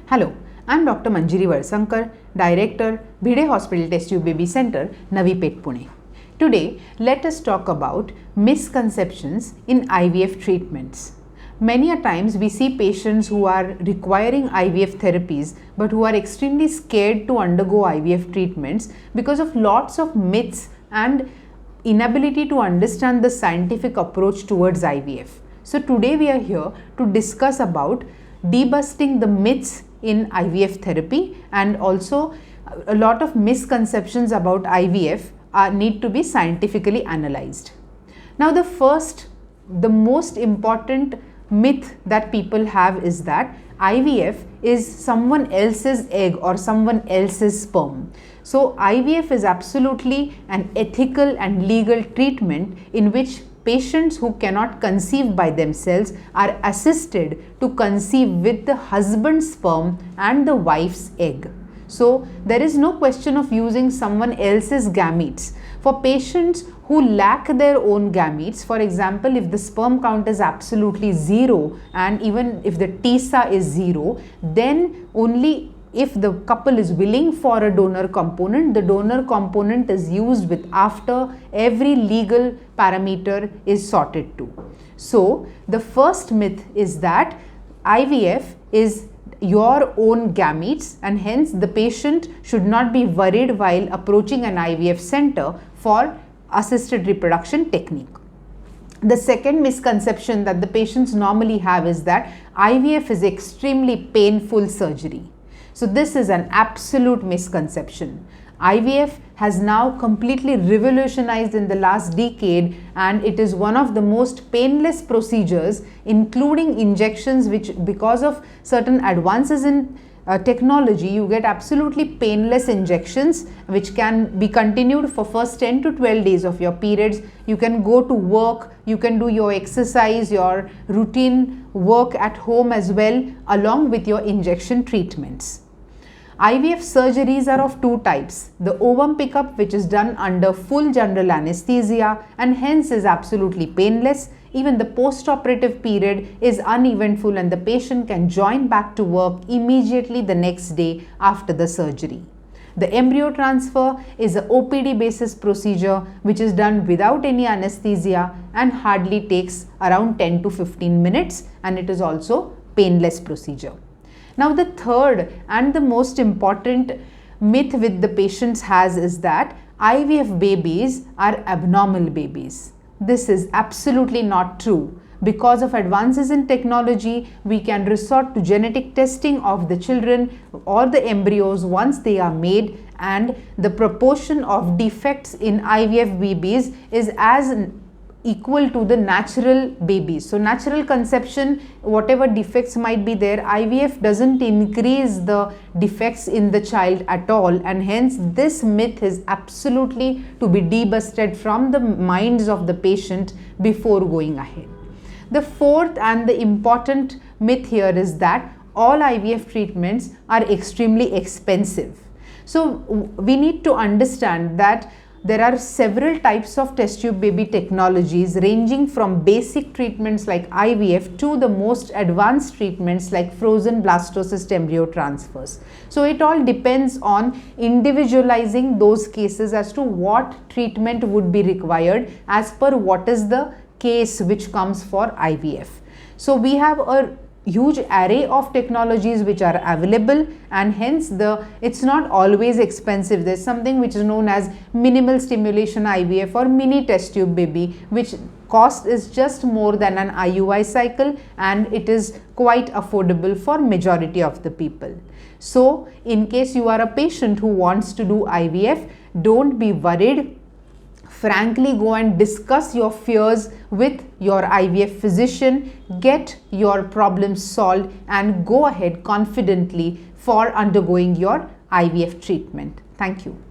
Hello, I am Dr. Manjiri Valsangkar, Director, Bhide Hospital Test Tube Baby Center, Pune. Today, let us talk about misconceptions in IVF treatments. Many a times we see patients who are requiring IVF therapies but who are extremely scared to undergo IVF treatments because of lots of myths and inability to understand the scientific approach towards IVF. So today we are here to discuss about debusting the myths in IVF therapy, and also a lot of misconceptions about IVF need to be scientifically analyzed. Now the most important myth that people have is that IVF is someone else's egg or someone else's sperm. So IVF is absolutely an ethical and legal treatment in which patients who cannot conceive by themselves are assisted to conceive with the husband's sperm and the wife's egg. So there is no question of using someone else's gametes. For patients who lack their own gametes, for example, if the sperm count is absolutely zero and even if the TISA is zero, then only if the couple is willing for a donor component, the donor component is used with after every legal parameter is sorted to. So the first myth is that IVF is your own gametes, and hence the patient should not be worried while approaching an IVF center for assisted reproduction technique. The second misconception that the patients normally have is that IVF is extremely painful surgery. So this is an absolute misconception. IVF has now completely revolutionized in the last decade, and it is one of the most painless procedures, including injections, which because of certain advances in technology, you get absolutely painless injections which can be continued for first 10 to 12 days of your periods. You can go to work, you can do your exercise, your routine work at home as well, along with your injection treatments. IVF surgeries are of two types: the ovum pickup, which is done under full general anesthesia and hence is absolutely painless. Even the post-operative period is uneventful and the patient can join back to work immediately the next day after the surgery. The embryo transfer is an OPD basis procedure which is done without any anesthesia and hardly takes around 10 to 15 minutes, and it is also painless procedure. Now the third and the most important myth with the patients has is that IVF babies are abnormal babies. This is absolutely not true. Because of advances in technology, we can resort to genetic testing of the children or the embryos once they are made, and the proportion of defects in IVF babies is as equal to the natural babies. So natural conception, whatever defects might be there, IVF doesn't increase the defects in the child at all, and hence this myth is absolutely to be debusted from the minds of the patient before going ahead. The fourth and the important myth here is that all IVF treatments are extremely expensive. So we need to understand that there are several types of test tube baby technologies, ranging from basic treatments like IVF to the most advanced treatments like frozen blastocyst embryo transfers. So it all depends on individualizing those cases as to what treatment would be required as per what is the case which comes for IVF. So we have a huge array of technologies which are available, and hence it's not always expensive. There's something which is known as minimal stimulation IVF or mini test tube baby, which cost is just more than an IUI cycle, and it is quite affordable for majority of the people. So in case you are a patient who wants to do IVF, don't be worried. Frankly, go and discuss your fears with your IVF physician, get your problems solved, and go ahead confidently for undergoing your IVF treatment. Thank you.